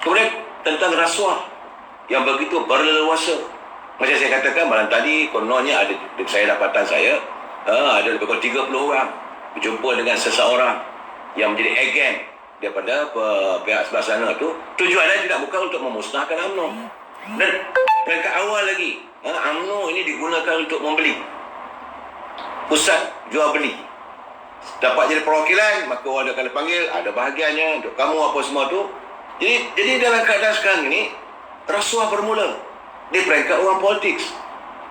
Kemudian tentang rasuah yang begitu berleluasa. Macam saya katakan malam tadi, kononnya ada, saya dapatan saya, ada lebih kurang 30 orang berjumpa dengan seseorang yang menjadi agen daripada pihak sebelah sana tu. Tujuannya tidak bukan untuk memusnahkan UMNO. Dan peringkat awal lagi, UMNO ini digunakan untuk membeli. Pusat jual beli. Dapat jadi perwakilan, maka orang akan dipanggil, ada bahagiannya untuk kamu apa semua tu. Jadi dalam keadaan sekarang ini, rasuah bermula di peringkat orang politik.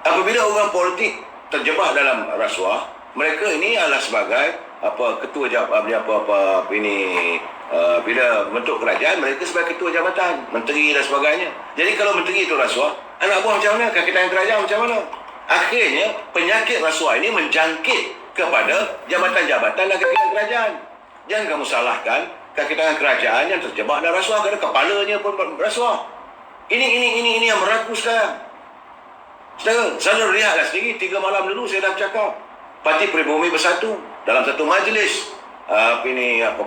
Apabila orang politik terjebak dalam rasuah, mereka ini adalah sebagai ketua bila bentuk kerajaan, mereka sebagai ketua jabatan, menteri dan sebagainya. Jadi kalau menteri itu rasuah, anak buah macam mana? Kaki tangan kerajaan macam mana? Akhirnya penyakit rasuah ini menjangkit kepada jabatan-jabatan dan kaki tangan kerajaan. Jangan kamu salahkan kaki tangan kerajaan yang terjebak dalam rasuah kerana kepalanya pun rasuah. Ini yang berlaku sekarang. Saya lihatlah sendiri, 3 malam dulu saya dah bercakap. Parti Pribumi Bersatu dalam satu majlis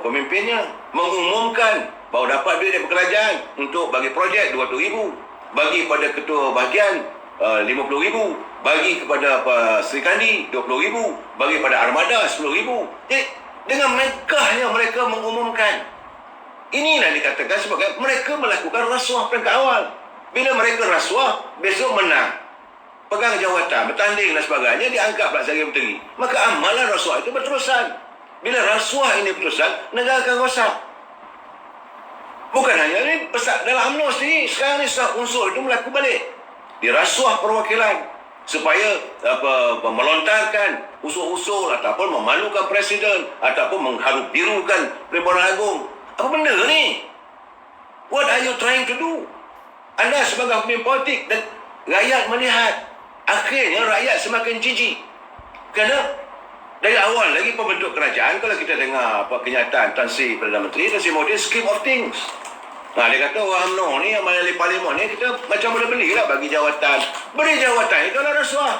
pemimpinnya mengumumkan bahawa dapat duit dari kerajaan untuk bagi projek 200,000, bagi pada ketua bahagian 50,000, bagi kepada Sri Kandi 20,000, bagi pada Armada 10,000. Jadi dengan megahnya mereka mengumumkan. Inilah dikatakan sebagai mereka melakukan rasuah peringkat awal. Bila mereka rasuah, besok menang, pegang jawatan, bertanding dan sebagainya, diangkat pula sebagai menteri. Maka amalan rasuah itu berterusan. Bila rasuah ini berterusan, negara akan rosak. Bukan hanya ini, dalam UMNO sendiri, sekarang ni unsur itu melaku balik. Dirasuah perwakilan supaya melontarkan usul-usul ataupun memalukan presiden ataupun mengharuk birukan Perhimpunan Agung. Apa benda ni? What are you trying to do? Anda sebagai pemimpin politik dan rakyat melihat, akhirnya rakyat semakin jijik. Kerana dari awal lagi pembentuk kerajaan, kalau kita dengar kenyataan Tan Sri Perdana Menteri, Tan Sri Modi, scheme of things. Dia kata orang UMNO ni, yang melalui parlimen ni, kita macam boleh belilah bagi jawatan. Beri jawatan itu adalah rasuah.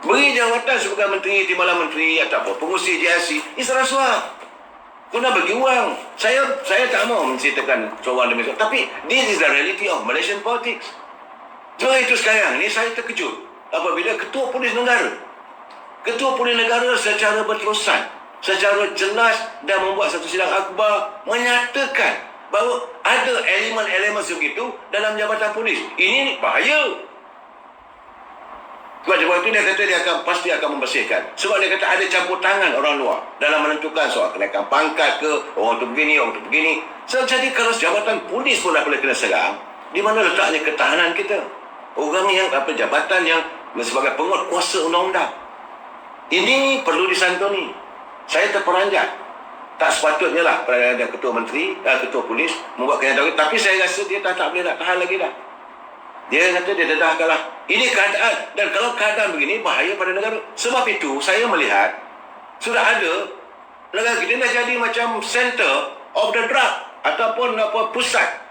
Beri jawatan sebagai menteri, timbalan menteri ataupun pengurusi JRC, itu rasuah. Guna bagi wang. Saya tak mau menceritakan seorang demi seorang, tapi this is the reality of Malaysian politics. Sebab itu sekarang ni saya terkejut apabila Ketua Polis Negara secara berterusan, secara jelas dan membuat satu sidang akhbar menyatakan bahawa ada elemen-elemen sebegitu dalam jabatan polis. Ini bahaya. Sebab itu dia kata dia pasti akan membersihkan. Sebab dia kata ada campur tangan orang luar dalam menentukan soal kenaikan pangkat ke, orang tu begini, orang tu begini. Jadi kalau jabatan polis pun dah boleh kena serang, di mana letaknya ketahanan kita? Orang yang jabatan yang sebagai penguat kuasa undang-undang. Ini perlu disantuni. Saya terperanjat. Tak sepatutnya lah ketua menteri, ketua polis membuat kenyataan. Tapi saya rasa dia tak boleh nak tahan lagi dah. Dia kata dia dedahkanlah. Ini keadaan. Dan kalau keadaan begini, bahaya pada negara. Sebab itu, saya melihat sudah ada negara kita dah jadi macam center of the drug ataupun pusat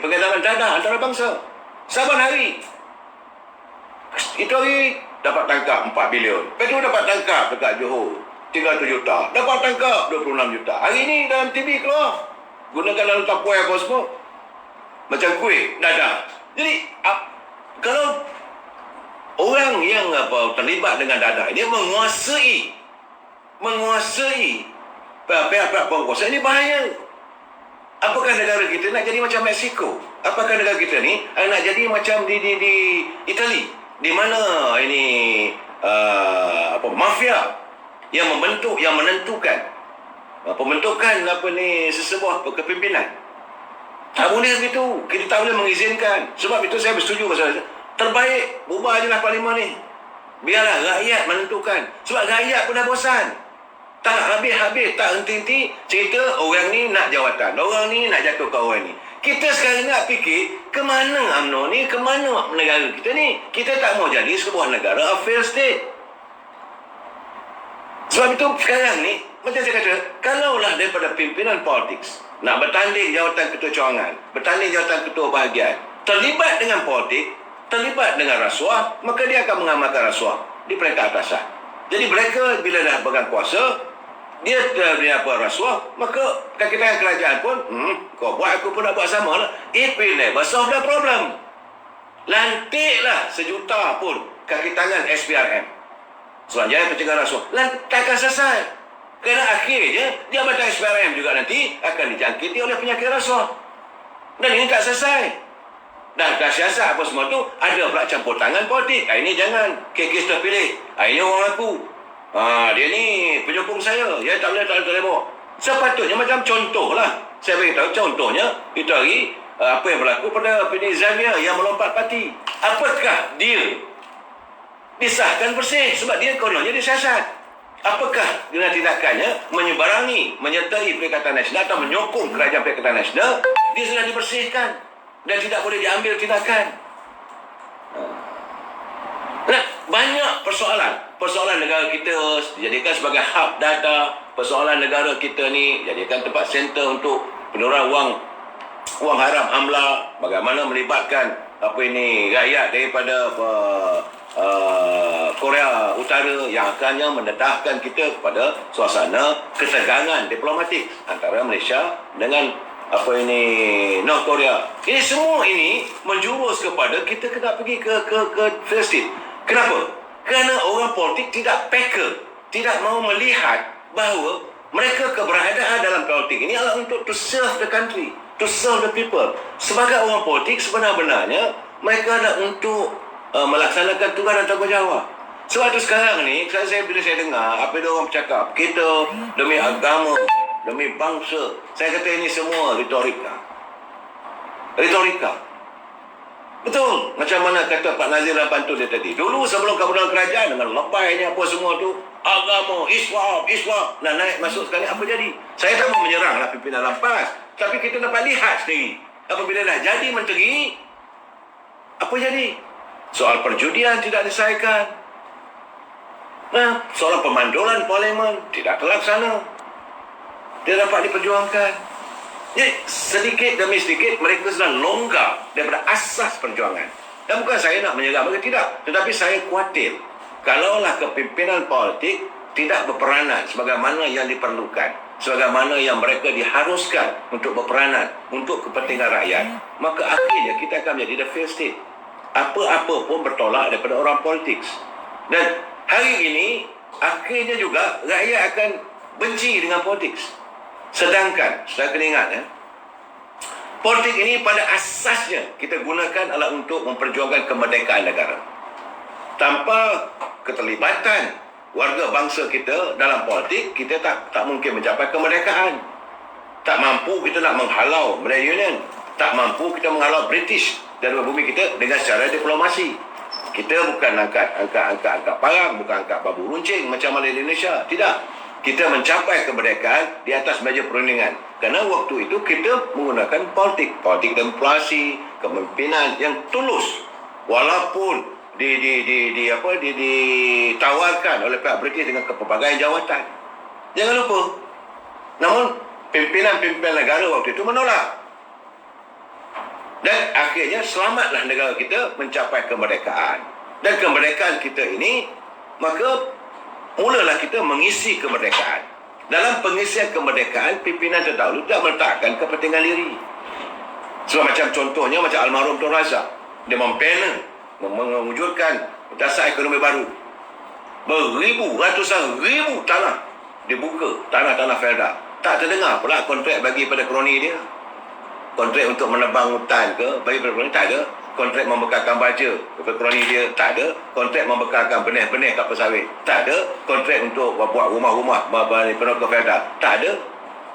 pengedaran dadah antarabangsa. Saban hari. Itu hari dapat tangkap 4 bilion. Lepas tu dapat tangkap dekat Johor 300 juta. Dapat tangkap 26 juta. Hari ni dalam TV keluar. Gunakan dalam tapuai apa semua. Macam kuih, dadah. Jadi, kalau orang yang terlibat dengan dadah ini menguasai pihak-pihak penguasa, ini bahaya. Apakah negara kita nak jadi macam Mexico? Apakah negara kita ni nak jadi macam di Itali? Di mana ini mafia yang membentuk, yang menentukan pembentukan sesebuah kepimpinan. Tak boleh begitu. Kita tak boleh mengizinkan. Sebab itu saya bersetuju pasal terbaik ubah je lah parlimen ni. Biarlah rakyat menentukan. Sebab rakyat pun dah bosan. Tak habis-habis, tak henti-henti cerita orang ni nak jawatan, orang ni nak jatuhkan orang ni. Kita sekarang nak fikir ke mana UMNO ni, ke mana negara kita ni. Kita tak mau jadi sebuah negara a failed state. Sebab itu sekarang ni, macam saya kata, kalaulah daripada pimpinan politik nak bertanding jawatan ketua cawangan, bertanding jawatan ketua bahagian, terlibat dengan politik, terlibat dengan rasuah, maka dia akan mengamalkan rasuah di peringkat atasan. Jadi mereka bila dah pegang kuasa, dia apa rasuah, maka kaki tangan kerajaan pun kau buat aku pun nak buat sama lah. It will never solve the problem. Lantiklah sejuta pun kaki tangan SPRM, Suruhanjaya Pencegahan Rasuah, takkan selesai. Kerana akhirnya Jabatan SPRM juga nanti akan dijangkiti oleh penyakit rasuah. Dan ini tak selesai. Dan siasat apa semua tu ada pula campur tangan politik. Ini jangan kes terpilih. Ini orang aku. Dia ni penyokong saya. Ya tak boleh bawa. Sepatutnya macam contoh lah. Saya beritahu contohnya itu hari apa yang berlaku pada Penny Xavier yang melompat parti. Apakah dia disahkan bersih sebab dia kononnya disiasat? Apakah dengan tindakannya menyebarangi, menyertai Perikatan Nasional atau menyokong kerajaan Perikatan Nasional, dia sudah dibersihkan dan tidak boleh diambil tindakan? Nah, banyak persoalan negara kita dijadikan sebagai hub data, persoalan negara kita ni jadikan tempat center untuk penurunan wang haram amla, bagaimana melibatkan rakyat daripada Korea Utara yang akannya mendedahkan kita kepada suasana ketegangan diplomatik antara Malaysia dengan North Korea. Ini semua ini menjurus kepada kita kena pergi ke Palestin. Kenapa? Kerana orang politik tidak peka, tidak mahu melihat bahawa mereka keberadaan dalam politik ini adalah untuk to serve the country, to serve the people. Sebagai orang politik sebenar-benarnya mereka ada untuk melaksanakan tugas dan tanggungjawab. Sebab itu sekarang ni bila saya dengar apa dia orang bercakap, kita demi agama, demi bangsa, saya kata ini semua retorika. Betul. Macam mana kata Pak Nazir dalam pantun dia tadi. Dulu sebelum kemudahan kerajaan dengan lebaynya apa semua tu, agama, Islam, nak naik masuk sekali, apa jadi? Saya tak mau menyeranglah pimpinan lampas, tapi kita dapat lihat sendiri. Apabila dah jadi menteri, apa jadi? Soal perjudian tidak diselesaikan. Soal pemanduran parlimen tidak terlaksana. Tidak dapat diperjuangkan. Jadi sedikit demi sedikit mereka sudah longgar daripada asas perjuangan. Dan bukan saya nak menyerang mereka, tidak. Tetapi saya khawatir kalaulah kepimpinan politik tidak berperanan sebagaimana yang diperlukan, sebagaimana yang mereka diharuskan untuk berperanan untuk kepentingan rakyat, maka akhirnya kita akan menjadi the failed state. Apa-apa pun bertolak daripada orang politik. Dan hari ini akhirnya juga rakyat akan benci dengan politik. Sedangkan sudah kena ingat politik ini pada asasnya kita gunakan adalah untuk memperjuangkan kemerdekaan negara. Tanpa keterlibatan warga bangsa kita dalam politik, kita tak mungkin mencapai kemerdekaan. Tak mampu kita nak menghalau Melayu Union, tak mampu kita menghalau British dari bumi kita dengan secara diplomasi. Kita bukan angkat parang, bukan angkat babu runcing macam Malaysia Indonesia. Tidak. Kita mencapai kemerdekaan di atas meja perundingan. Kerana waktu itu kita menggunakan politik diplomasi, kepimpinan yang tulus. Walaupun ditawarkan oleh pihak British dengan pelbagai jawatan. Jangan lupa. Namun pimpinan-pimpinan negara waktu itu menolak. Dan akhirnya selamatlah negara kita mencapai kemerdekaan. Dan kemerdekaan kita ini, maka mulalah kita mengisi kemerdekaan. Dalam pengisian kemerdekaan, pimpinan terdahulu tidak meletakkan kepentingan diri. Sebab macam contohnya macam almarhum Tun Razak, dia mempanel mewujudkan dasar ekonomi baru. Ratusan ribu tanah dibuka, tanah-tanah Felda. Tak terdengar pula kontrak bagi pada kroni dia. Kontrak untuk menebang hutan ke bagi pada kroni, tak ada. Kontrak membekalkan baja pada kroni dia, tak ada. Kontrak membekalkan benih-benih kelapa sawit, tak ada. Kontrak untuk buat rumah-rumah penuh ke Felda, tak ada.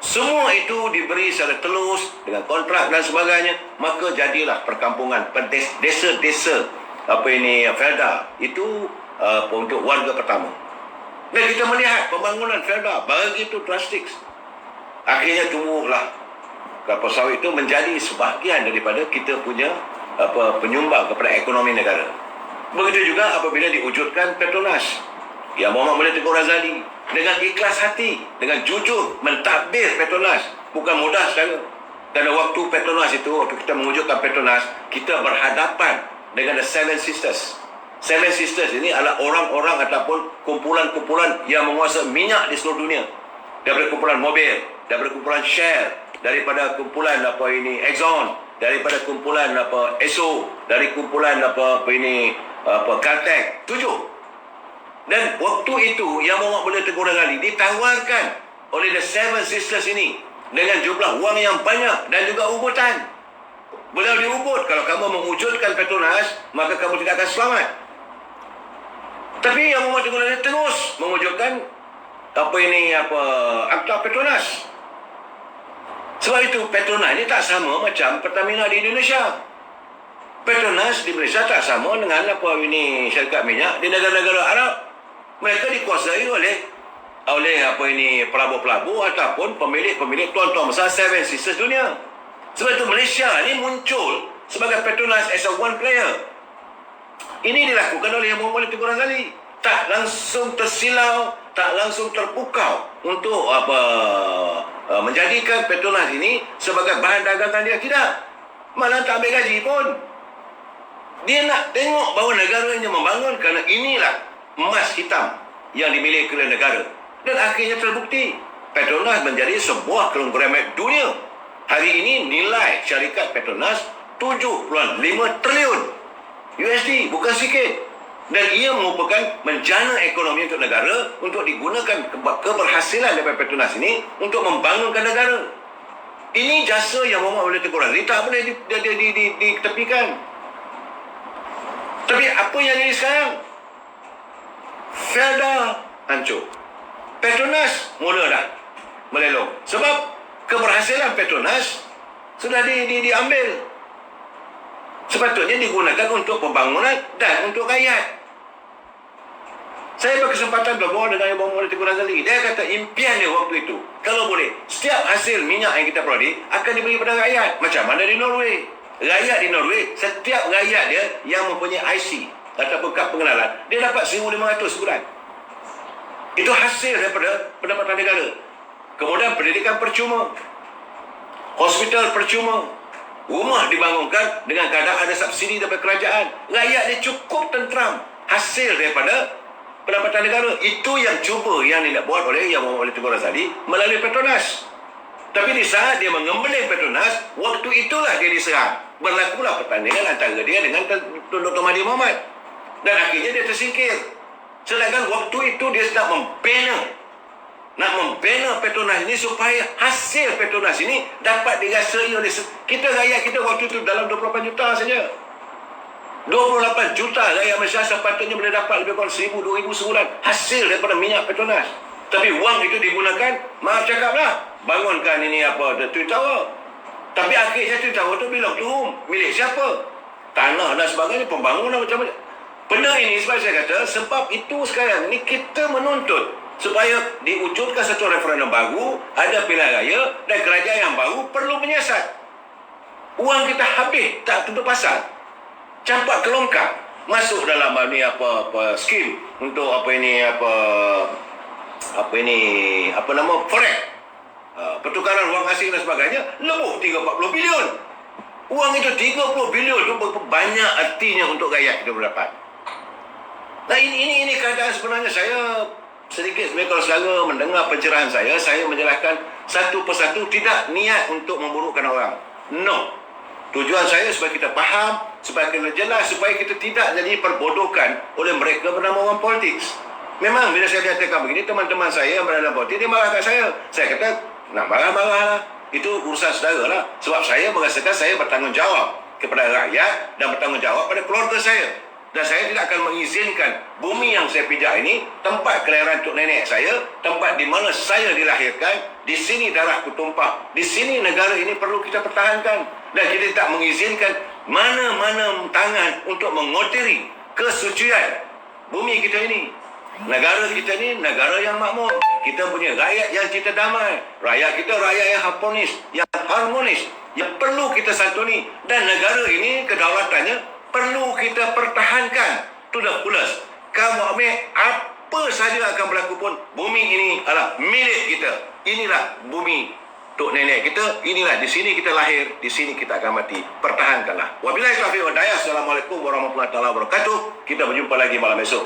Semua itu diberi secara telus dengan kontrak dan sebagainya. Maka jadilah perkampungan, desa-desa Felda itu untuk warga pertama. Dan kita melihat pembangunan Felda begitu drastik. Akhirnya tumbuhlah kelapa sawit itu menjadi sebahagian daripada kita punya penyumbang kepada ekonomi negara. Begitu juga apabila diwujudkan Petronas yang Muhammad Mulya Tengku Razali dengan ikhlas hati, dengan jujur mentadbir Petronas. Bukan mudah saudara. Dan waktu Petronas itu, waktu kita mewujudkan Petronas, kita berhadapan dengan the Seven Sisters. Seven Sisters ini adalah orang-orang ataupun kumpulan-kumpulan yang menguasai minyak di seluruh dunia. daripada kumpulan mobil, daripada kumpulan Shell, daripada kumpulan Exxon, daripada kumpulan Esso, dari kumpulan Caltech. 7. Dan waktu itu yang Muhammad boleh Teguh Razali ditawarkan oleh The Seven Sisters ini dengan jumlah wang yang banyak dan juga ubutan. Beliau diubut, kalau kamu mewujudkan Petronas, maka kamu tidak akan selamat. Tapi yang Muhammad Teguh Razali terus mewujudkan Akta Petronas. Sebab itu Petronas ini tak sama macam Pertamina di Indonesia. Petronas di Malaysia tak sama dengan syarikat minyak di negara-negara Arab. Mereka dikuasai oleh pelabur-pelabur ataupun pemilik tuan-tuan besar Seven Sisters dunia. Sebab itu Malaysia ni muncul sebagai Petronas as a one player. Ini dilakukan oleh Muhammad Teguh Razali. Tak langsung tersilau, tak langsung terpukau untuk menjadikan Petronas ini sebagai bahan dagangan dia. Tidak. Malah tak ambil gaji pun. Dia nak tengok bahawa negaranya membangun kerana inilah emas hitam yang dimiliki oleh negara. Dan akhirnya terbukti Petronas menjadi sebuah konglomerat dunia. Hari ini nilai syarikat Petronas 7.5 triliun USD, bukan sikit. Dan ia merupakan menjana ekonomi untuk negara untuk digunakan keberhasilan daripada Petronas ini untuk membangunkan negara. Ini jasa yang Muhammad Teguh Razali tak boleh ditepikan. Tapi apa yang jadi sekarang? Felda hancur. Petronas mula dah melelong. Sebab keberhasilan Petronas sudah diambil. Sepatutnya digunakan untuk pembangunan dan untuk rakyat. Saya berkesempatan berbual dengan Muhammad Teguh Razali. Dia kata impian dia waktu itu, kalau boleh, setiap hasil minyak yang kita peroleh akan diberi kepada rakyat. Macam mana di Norway? Rakyat di Norway, setiap rakyat dia yang mempunyai IC ataupun kad pengenalan, dia dapat 1,500 sebulan. Itu hasil daripada pendapatan negara. Kemudian pendidikan percuma, hospital percuma, rumah dibangunkan dengan keadaan ada subsidi daripada kerajaan. Rakyat dia cukup tentram hasil daripada pendapatan negara. Itu yang yang dibuat oleh Teguh Razali melalui Petronas. Tapi di saat dia mengembeling Petronas, waktu itulah dia diserang. Berlakulah pertandingan antara dia dengan Dr. Mahathir Mohamad. Dan akhirnya dia tersingkir. Sedangkan waktu itu dia sedang membina Petronas ini supaya hasil Petronas ini dapat dirasai oleh kita. Rakyat kita waktu itu dalam 28 juta saja. 28 juta rakyat Malaysia sepatutnya boleh dapat lebih kurang 1,000, 2,000 sebulan hasil daripada minyak Petronas. Tapi wang itu digunakan, maaf cakaplah, bangunkan the Twin Tower. Tapi akhirnya Twin Tower itu belong to whom? Milik siapa? Tanah dan sebagainya, pembangunan macam-macam. Benda ini sebab saya kata, sebab itu sekarang ni kita menuntut supaya diwujudkan satu referendum baru, ada pilihan raya dan kerajaan yang baru perlu menyiasat. Uang kita habis, tak tutup pasal. Campak kelongkang masuk dalam skim untuk forex, pertukaran wang asing dan sebagainya, lebih 30-40 bilion. Uang itu 30 bilion itu banyak artinya untuk rakyat kita berdapat. Nah ini keadaan sebenarnya. Saya sedikit sebenarnya kalau selalu mendengar pencerahan saya menjelaskan satu persatu, tidak niat untuk memburukkan orang. No. Tujuan saya supaya kita faham, supaya kita jelas, supaya kita tidak jadi perbodohkan oleh mereka bernama orang politik. Memang bila saya nyatakan begini, teman-teman saya yang berada dalam politik, dia marah kat saya. Saya kata, nak marah-marah lah. Itu urusan saudara lah. Sebab saya merasakan saya bertanggungjawab kepada rakyat dan bertanggungjawab pada keluarga saya. Dan saya tidak akan mengizinkan bumi yang saya pijak ini, tempat kelahiran tok nenek saya, tempat di mana saya dilahirkan, di sini darahku tumpah, di sini negara ini perlu kita pertahankan. Dan kita tak mengizinkan mana-mana tangan untuk mengotori kesucian bumi kita ini. Negara kita ni negara yang makmur. Kita punya rakyat yang cinta damai. Rakyat kita rakyat yang harmonis, yang perlu kita santuni. Dan negara ini kedaulatannya perlu kita pertahankan to the fullest. Kamu ambil apa saja akan berlaku pun, bumi ini adalah milik kita. Inilah bumi tok nenek kita. Inilah di sini kita lahir, di sini kita akan mati. Pertahankanlah. Wabillahi taufiq wal hidayah. Assalamualaikum warahmatullahi wabarakatuh. Kita berjumpa lagi malam esok.